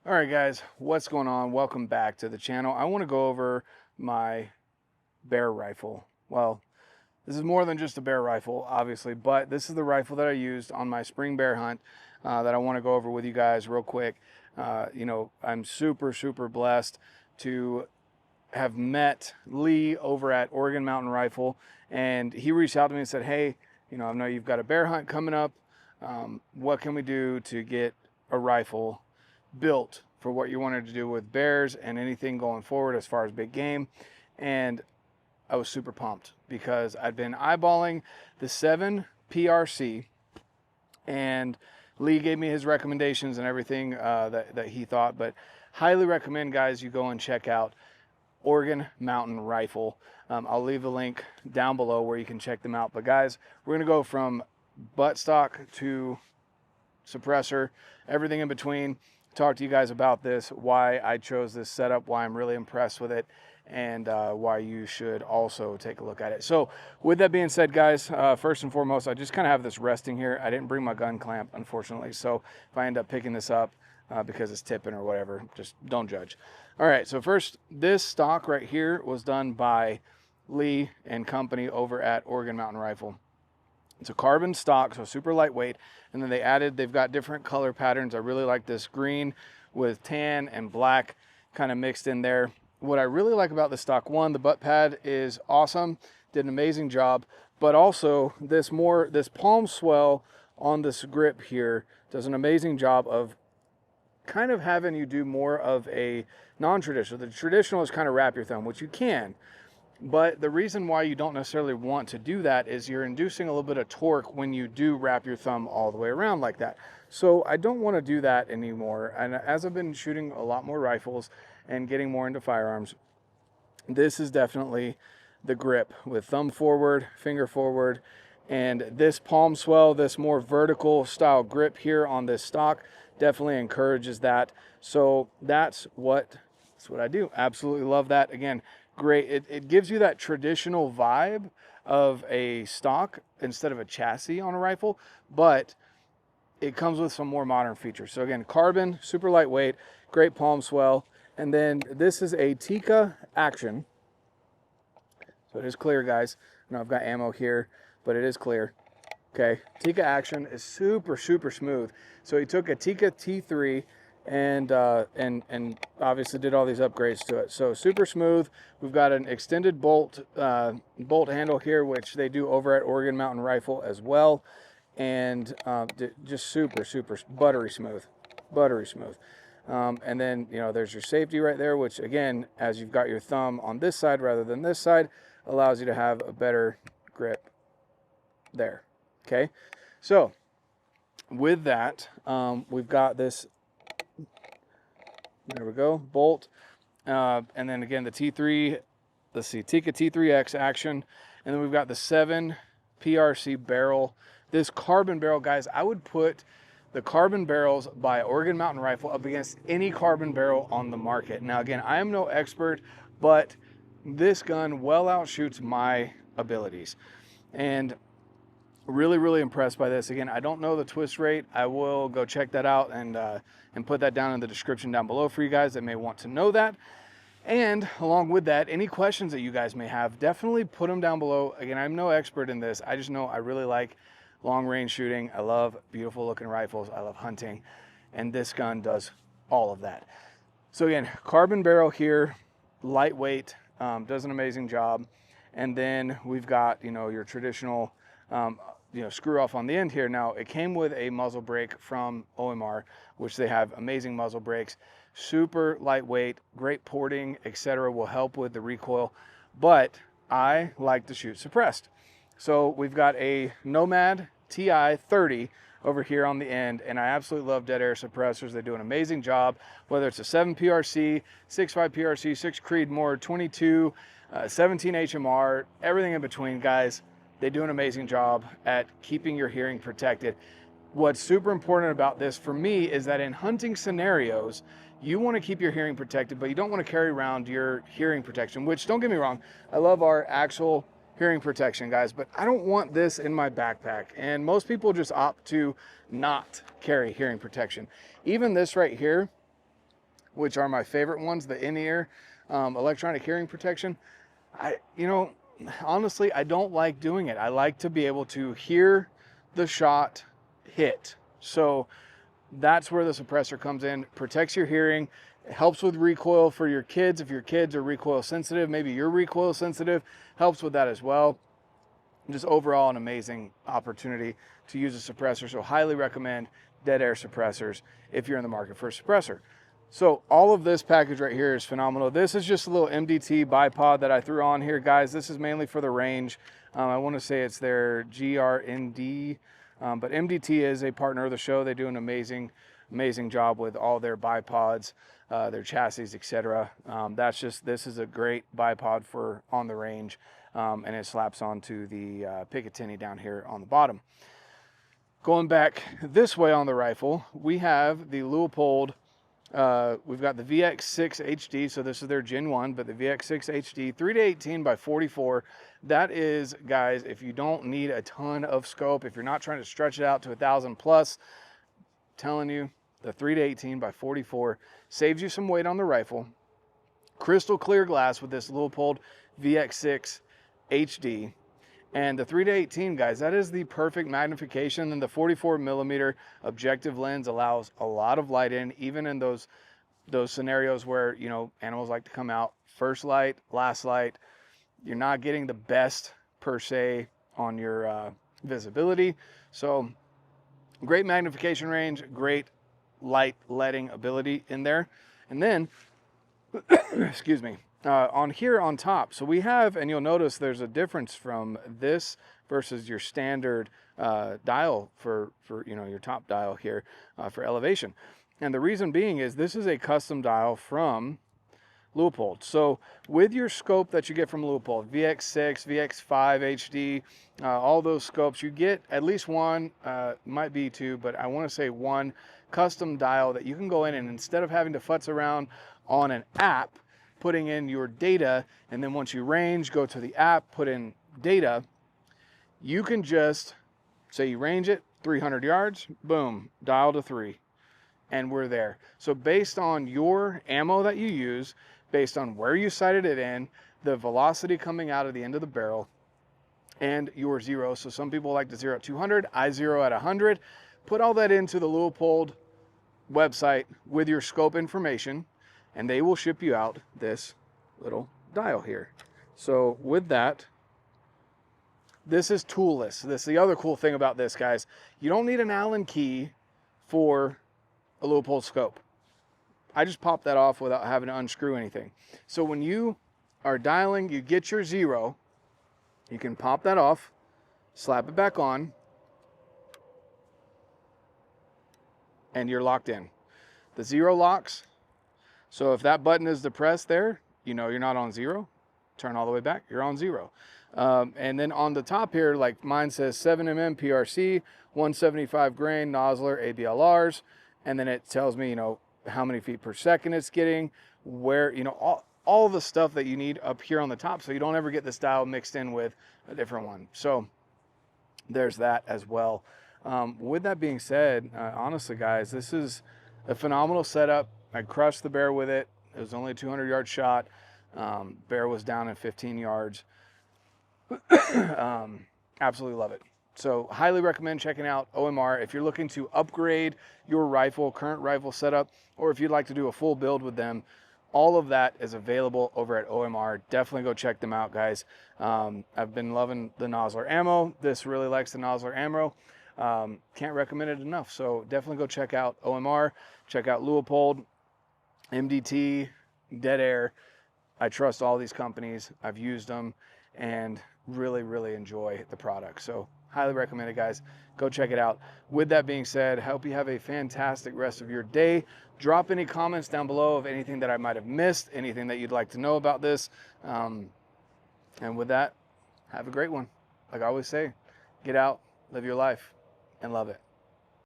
All right, guys, what's going on? Welcome back to the channel. I want to go over my bear rifle. Well, this is more than just a bear rifle, obviously, but this is the rifle that I used on my spring bear hunt that I want to go over with you guys real quick. I'm super blessed to have met Lee over at Oregon Mountain Rifle, and he reached out to me and said, hey, I know you've got a bear hunt coming up. What can we do to get a rifle built for what you wanted to do with bears and anything going forward as far as big game? And I was super pumped because I'd been eyeballing the 7 PRC, and Lee gave me his recommendations and everything that he thought, but highly recommend, guys, you go and check out Oregon Mountain Rifle. I'll leave the link down below where you can check them out. But guys, we're gonna go from buttstock to suppressor, everything in between. Talk to you guys about this, why I chose this setup, why I'm really impressed with it, and why you should also take a look at it. So with that being said, guys, first and foremost, I just kind of have this resting here. I didn't bring my gun clamp, unfortunately, so if I end up picking this up because it's tipping or whatever, just don't judge. All right, so first, this stock right here was done by Lee and company over at Oregon Mountain Rifle. It's a carbon stock, so super lightweight. And then they've got different color patterns. I really like this green with tan and black kind of mixed in there. What I really like about the stock, one, the butt pad is awesome, did an amazing job, but also this palm swell on this grip here does an amazing job of kind of having you do more of a non-traditional. The traditional is kind of wrap your thumb, which you can. But the reason why you don't necessarily want to do that is you're inducing a little bit of torque when you do wrap your thumb all the way around like that. So I don't want to do that anymore. And as I've been shooting a lot more rifles and getting more into firearms, this is definitely the grip with thumb forward, finger forward, and this palm swell, this more vertical style grip here on this stock definitely encourages that. So that's what I do. Absolutely love that. Again, great. It gives you that traditional vibe of a stock instead of a chassis on a rifle, but it comes with some more modern features. So again, carbon, super lightweight, great palm swell. And then this is a Tikka Action. So it is clear, guys. I know I've got ammo here, but it is clear. Okay, Tikka Action is super smooth. So he took a Tikka T3 and obviously did all these upgrades to it. So super smooth. We've got an extended bolt handle here, which they do over at Oregon Mountain Rifle as well, and just super buttery smooth. And then there's your safety right there, which again, as you've got your thumb on this side rather than this side, allows you to have a better grip there. Okay, so with that, we've got this. There we go, bolt, and then again the T3, let's see, Tikka T3X Action, and then we've got the 7 PRC barrel. This carbon barrel, guys, I would put the carbon barrels by Oregon Mountain Rifle up against any carbon barrel on the market. Now again, I am no expert, but this gun well outshoots my abilities, and really impressed by this. Again, I don't know the twist rate. I will go check that out and put that down in the description down below for you guys that may want to know that. And along with that, any questions that you guys may have, definitely put them down below. Again, I'm no expert in this. I just know I really like long range shooting. I love beautiful looking rifles. I love hunting, and this gun does all of that. So again, carbon barrel here, lightweight, does an amazing job. And then we've got your traditional screw off on the end here. Now it came with a muzzle brake from OMR, which they have amazing muzzle brakes, super lightweight, great porting, etc. will help with the recoil, but I like to shoot suppressed. So we've got a Nomad TI 30 over here on the end, and I absolutely love dead air suppressors. They do an amazing job, whether it's a 7 PRC, 6.5 PRC, 6 Creedmoor, 22, 17 HMR, everything in between, guys. They do an amazing job at keeping your hearing protected. What's super important about this for me is that in hunting scenarios, you want to keep your hearing protected, but you don't want to carry around your hearing protection, which, don't get me wrong, I love our actual hearing protection, guys, but I don't want this in my backpack. And most people just opt to not carry hearing protection. Even this right here, which are my favorite ones, the in-ear electronic hearing protection. Honestly, I don't like doing it. I like to be able to hear the shot hit. So that's where the suppressor comes in, protects your hearing. It helps with recoil for your kids. If your kids are recoil sensitive, maybe you're recoil sensitive, helps with that as well. Just overall an amazing opportunity to use a suppressor. So highly recommend dead air suppressors if you're in the market for a suppressor. So all of this package right here is phenomenal. This is just a little MDT bipod that I threw on here, guys. This is mainly for the range. I want to say it's their GRND, but MDT is a partner of the show. They do an amazing job with all their bipods, their chassis, etc. This is a great bipod for on the range, and it slaps onto the Picatinny down here on the bottom. Going back this way on the rifle, we have the Leupold. We've got the VX6 HD, so this is their Gen 1, but the VX6 HD 3-18 by 44. That is, guys, if you don't need a ton of scope, if you're not trying to stretch it out to 1,000 plus, I'm telling you, the 3-18 by 44 saves you some weight on the rifle. Crystal clear glass with this Leupold VX6 HD. And the 3-18, guys, that is the perfect magnification. And the 44mm objective lens allows a lot of light in, even in those scenarios where, you know, animals like to come out first light, last light. You're not getting the best per se on your visibility. So great magnification range, great light letting ability in there. And then, excuse me. On here on top, so we have, and you'll notice there's a difference from this versus your standard dial for your top dial here for elevation. And the reason being is this is a custom dial from Leupold. So with your scope that you get from Leupold, VX6, VX5 HD, all those scopes, you get at least one, might be two, but I want to say one custom dial that you can go in, and instead of having to futz around on an app, putting in your data, and then once you range, go to the app, put in data, you can just say you range it 300 yards, boom, dial to 3, and we're there. So based on your ammo that you use, based on where you sighted it in, the velocity coming out of the end of the barrel, and your zero. So some people like to zero at 200, I zero at 100. Put all that into the Leupold website with your scope information, and they will ship you out this little dial here. So with that, this is toolless. This is the other cool thing about this, guys. You don't need an Allen key for a Leupold scope. I just pop that off without having to unscrew anything. So when you are dialing, you get your zero, you can pop that off, slap it back on, and you're locked in. The zero locks. So if that button is depressed there, you know you're not on zero. Turn all the way back, you're on zero. And then on the top here, like mine says 7mm PRC, 175 grain Nosler ABLRs, and then it tells me, you know, how many feet per second it's getting, where, you know, all the stuff that you need up here on the top, so you don't ever get this dial mixed in with a different one. So there's that as well. With that being said, honestly, guys, this is a phenomenal setup. I crushed the bear with it. It was only a 200-yard shot. Bear was down in 15 yards. Absolutely love it. So highly recommend checking out OMR if you're looking to upgrade your rifle, current rifle setup, or if you'd like to do a full build with them. All of that is available over at OMR. Definitely go check them out, guys. I've been loving the Nosler ammo. This really likes the Nosler ammo. Can't recommend it enough. So definitely go check out OMR. Check out Leupold, MDT, Dead Air. I trust all these companies. I've used them and really enjoy the product. So highly recommend it, guys. Go check it out. With that being said, I hope you have a fantastic rest of your day. Drop any comments down below of anything that I might have missed, anything that you'd like to know about this. And with that, have a great one. Like I always say, get out, live your life, and love it.